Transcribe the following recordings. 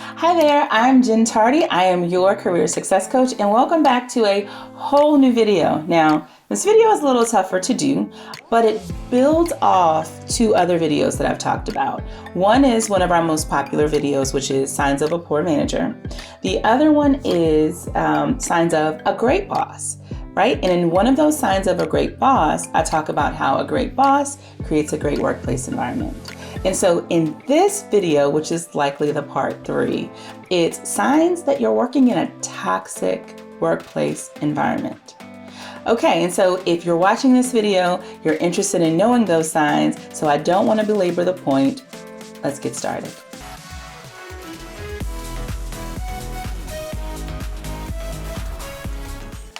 Hi there, I'm Jen Tardy. I am your career success coach, and welcome back to a whole new video. Now, this video is a little tougher to do, but it builds off two other videos that I've talked about. One is one of our most popular videos, which is Signs of a Poor Manager. The other one is Signs of a Great Boss, right? And in one of those signs of a great boss, I talk about how a great boss creates a great workplace environment. And so in this video, which is likely the part 3, it's signs that you're working in a toxic workplace environment. Okay, and so if you're watching this video, you're interested in knowing those signs, so I don't want to belabor the point. Let's get started.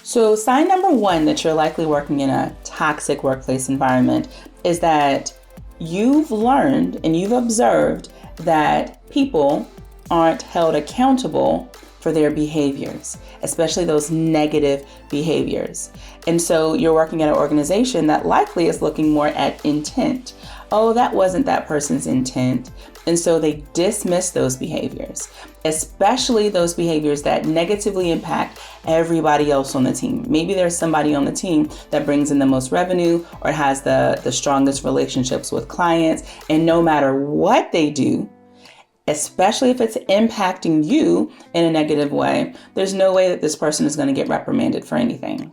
So sign number 1 that you're likely working in a toxic workplace environment is that you've learned and you've observed that people aren't held accountable for their behaviors, especially those negative behaviors. And so you're working at an organization that likely is looking more at intent. Oh, that wasn't that person's intent. And so they dismiss those behaviors, especially those behaviors that negatively impact everybody else on the team. Maybe there's somebody on the team that brings in the most revenue or has the strongest relationships with clients. And no matter what they do, especially if it's impacting you in a negative way, there's no way that this person is going to get reprimanded for anything.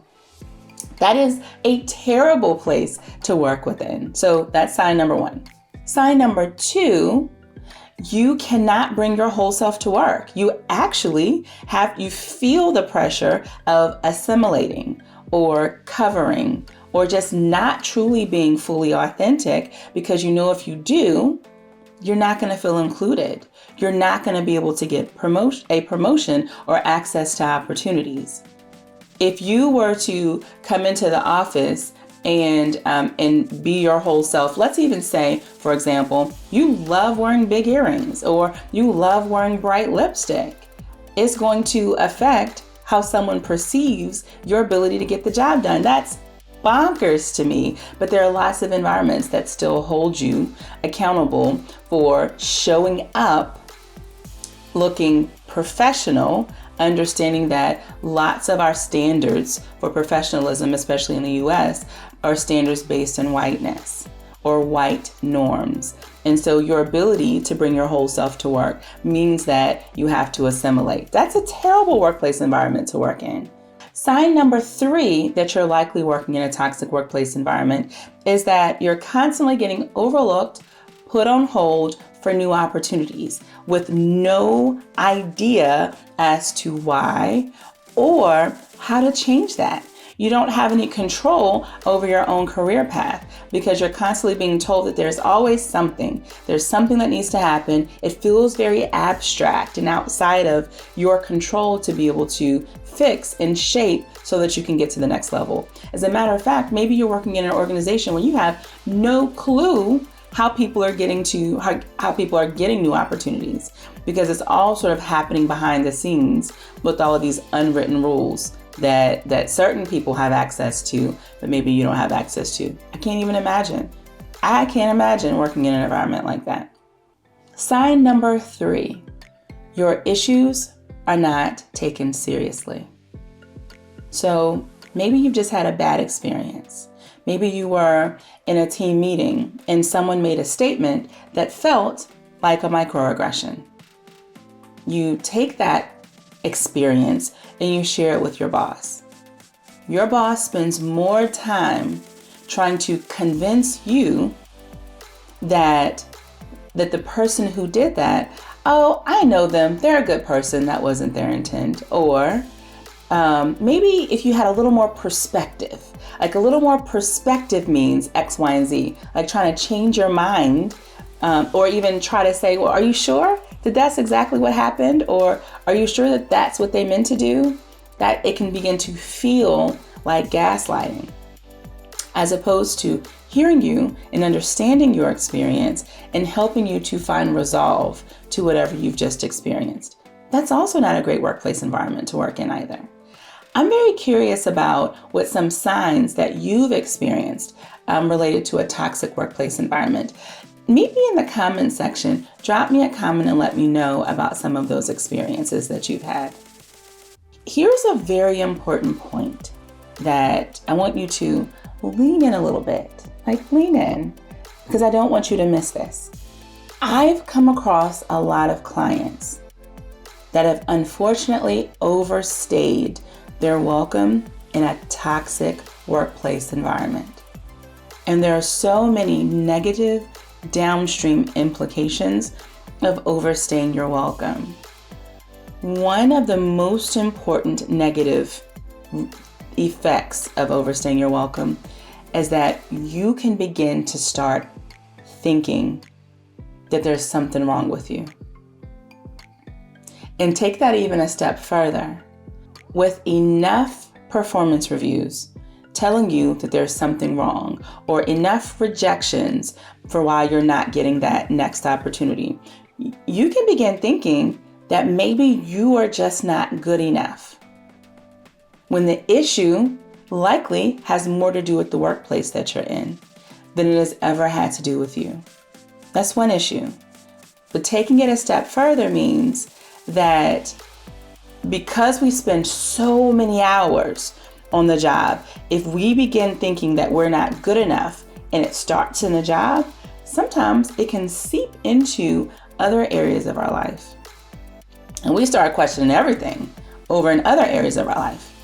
That is a terrible place to work within. So that's sign number 1. Sign number 2, you cannot bring your whole self to work. You actually you feel the pressure of assimilating or covering or just not truly being fully authentic, because you know if you do, you're not going to feel included. You're not going to be able to get a promotion or access to opportunities. If you were to come into the office and be your whole self, let's even say, for example, you love wearing big earrings or you love wearing bright lipstick, it's going to affect how someone perceives your ability to get the job done. That's bonkers to me, but there are lots of environments that still hold you accountable for showing up looking professional, understanding that lots of our standards for professionalism, especially in the US, are standards based on whiteness or white norms. And so your ability to bring your whole self to work means that you have to assimilate. That's a terrible workplace environment to work in. Sign number 3 that you're likely working in a toxic workplace environment is that you're constantly getting overlooked, put on hold for new opportunities with no idea as to why or how to change that. You don't have any control over your own career path because you're constantly being told that there's always something. There's something that needs to happen. It feels very abstract and outside of your control to be able to fix and shape so that you can get to the next level. As a matter of fact, maybe you're working in an organization where you have no clue how people are getting new opportunities, because it's all sort of happening behind the scenes with all of these unwritten rules that certain people have access to, but maybe you don't have access to. I can't imagine working in an environment like that. Sign number 3, your issues are not taken seriously. So maybe you've just had a bad experience. Maybe you were in a team meeting and someone made a statement that felt like a microaggression. You take that experience and you share it with your boss. Your boss spends more time trying to convince you that the person who did that, oh, I know them, they're a good person, that wasn't their intent. Or maybe if you had a little more perspective, like a little more perspective means X, Y, and Z, like trying to change your mind, or even try to say, well, are you sure that that's exactly what happened? Or are you sure that that's what they meant to do? That it can begin to feel like gaslighting, as opposed to hearing you and understanding your experience and helping you to find resolve to whatever you've just experienced. That's also not a great workplace environment to work in either. I'm very curious about what some signs that you've experienced related to a toxic workplace environment. meet me in the comment section. Drop me a comment and let me know about some of those experiences that you've had. Here's a very important point that I want you to lean in a little bit. Like, lean in, because I don't want you to miss this. I've come across a lot of clients that have unfortunately overstayed their welcome in a toxic workplace environment. And there are so many negative downstream implications of overstaying your welcome. One of the most important negative effects of overstaying your welcome is that you can begin to start thinking that there's something wrong with you. And take that even a step further. With enough performance reviews telling you that there's something wrong, or enough rejections for why you're not getting that next opportunity, you can begin thinking that maybe you are just not good enough, when the issue likely has more to do with the workplace that you're in than it has ever had to do with you. That's one issue. But taking it a step further means that because we spend so many hours on the job, if we begin thinking that we're not good enough and it starts in the job, sometimes it can seep into other areas of our life. And we start questioning everything over in other areas of our life.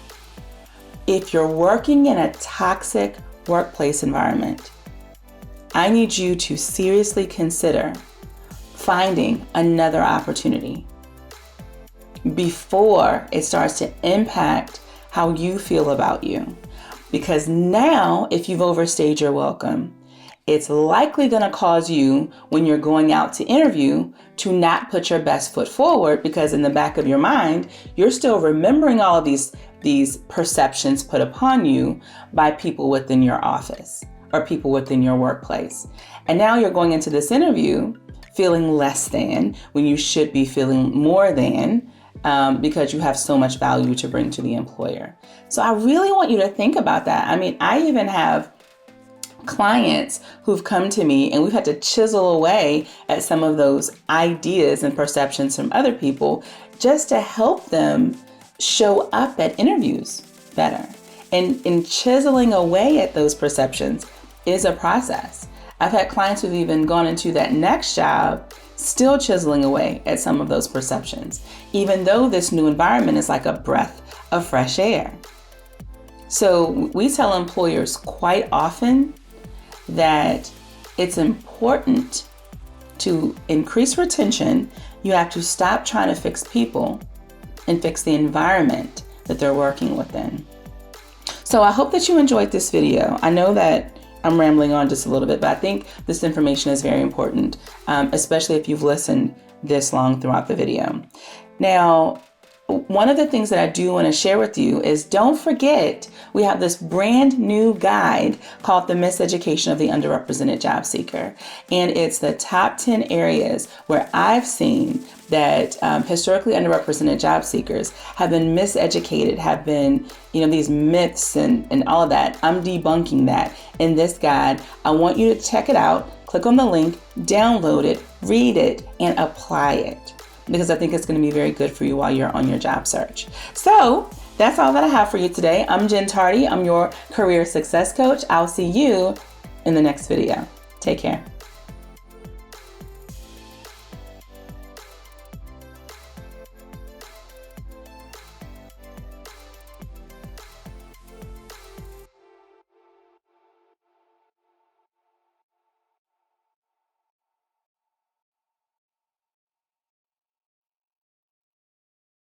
If you're working in a toxic workplace environment, I need you to seriously consider finding another opportunity before it starts to impact how you feel about you. Because now, if you've overstayed your welcome, it's likely going to cause you, when you're going out to interview, to not put your best foot forward, because in the back of your mind, you're still remembering all of these perceptions put upon you by people within your office or people within your workplace. And now you're going into this interview feeling less than when you should be feeling more than, because you have so much value to bring to the employer. So I really want you to think about that. I mean, I even have clients who've come to me and we've had to chisel away at some of those ideas and perceptions from other people just to help them show up at interviews better. And in chiseling away at those perceptions is a process. I've had clients who've even gone into that next job still chiseling away at some of those perceptions, even though this new environment is like a breath of fresh air. So we tell employers quite often that it's important to increase retention. You have to stop trying to fix people and fix the environment that they're working within. So I hope that you enjoyed this video. I know that I'm rambling on just a little bit, but I think this information is very important, especially if you've listened this long throughout the video. Now, one of the things that I do want to share with you is, don't forget, we have this brand new guide called The Miseducation of the Underrepresented Job Seeker. And it's the top 10 areas where I've seen that historically underrepresented job seekers have been miseducated, have been, these myths and all of that. I'm debunking that in this guide. I want you to check it out. Click on the link, download it, read it, and apply it, because I think it's going to be very good for you while you're on your job search. So that's all that I have for you today. I'm Jen Tardy. I'm your career success coach. I'll see you in the next video. Take care.